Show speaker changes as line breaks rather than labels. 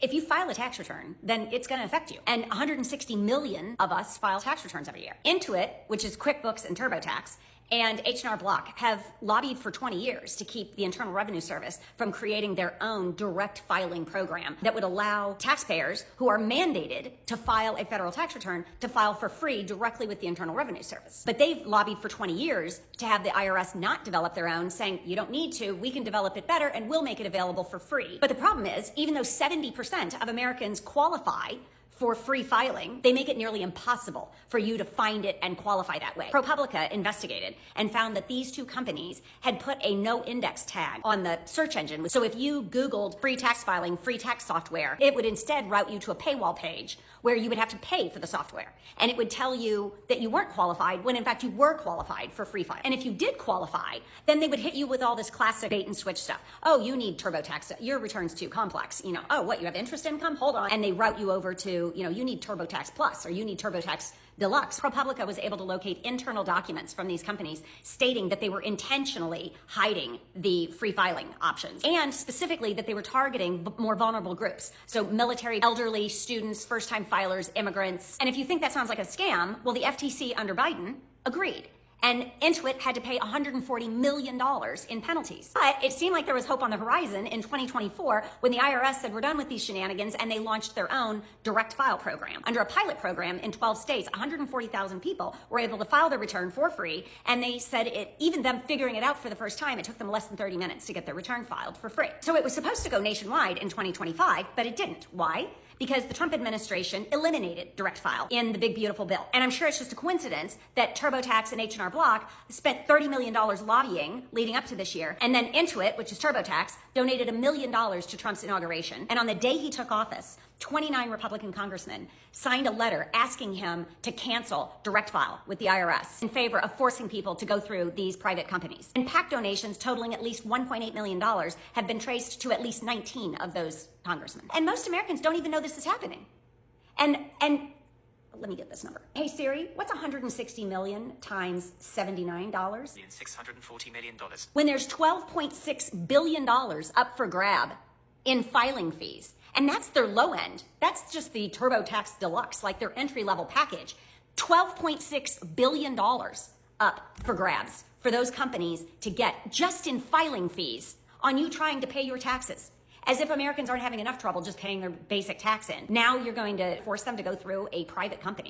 If you file a tax return, then it's going to affect you. And 160 million of us file tax returns every year. Intuit, which is QuickBooks and TurboTax, and H&R Block have lobbied for 20 years to keep the Internal Revenue Service from creating their own direct filing program that would allow taxpayers who are mandated to file a federal tax return to file for free directly with the Internal Revenue Service. But they've lobbied for 20 years to have the IRS not develop their own, saying, you don't need to, we can develop it better and we'll make it available for free. But the problem is, even though 70% of Americans qualify for free filing, they make it nearly impossible for you to find it and qualify that way. ProPublica investigated and found that these two companies had put a no index tag on the search engine. So if you Googled free tax filing, free tax software, it would instead route you to a paywall page where you would have to pay for the software. And it would tell you that you weren't qualified when in fact you were qualified for free filing. And if you did qualify, then they would hit you with all this classic bait and switch stuff. Oh, you need TurboTax, your return's too complex. Oh, what, you have interest income? Hold on. And they route you over to, you need TurboTax Plus or you need TurboTax Deluxe. ProPublica was able to locate internal documents from these companies stating that they were intentionally hiding the free filing options, and specifically that they were targeting more vulnerable groups. So military, elderly, students, first-time filers, immigrants. And if you think that sounds like a scam, well, the FTC under Biden agreed. And Intuit had to pay $140 million in penalties. But it seemed like there was hope on the horizon in 2024 when the IRS said, we're done with these shenanigans, and they launched their own direct file program. Under a pilot program in 12 states, 140,000 people were able to file their return for free. And they said even them figuring it out for the first time, it took them less than 30 minutes to get their return filed for free. So it was supposed to go nationwide in 2025, but it didn't. Why? Because the Trump administration eliminated direct file in the big, beautiful bill. And I'm sure it's just a coincidence that TurboTax and H&R Block spent $30 million lobbying leading up to this year. And then Intuit, which is TurboTax, donated $1 million to Trump's inauguration. And on the day he took office, 29 Republican congressmen signed a letter asking him to cancel direct file with the IRS in favor of forcing people to go through these private companies. And PAC donations totaling at least $1.8 million have been traced to at least 19 of those congressmen. And most Americans don't even know this is happening. And let me get this number. Hey Siri, what's 160 million times $79?
$640 million.
When there's $12.6 billion up for grab in filing fees. And that's their low end. That's just the TurboTax Deluxe, like their entry-level package. $12.6 billion up for grabs for those companies to get just in filing fees on you trying to pay your taxes. As if Americans aren't having enough trouble just paying their basic tax in. Now you're going to force them to go through a private company.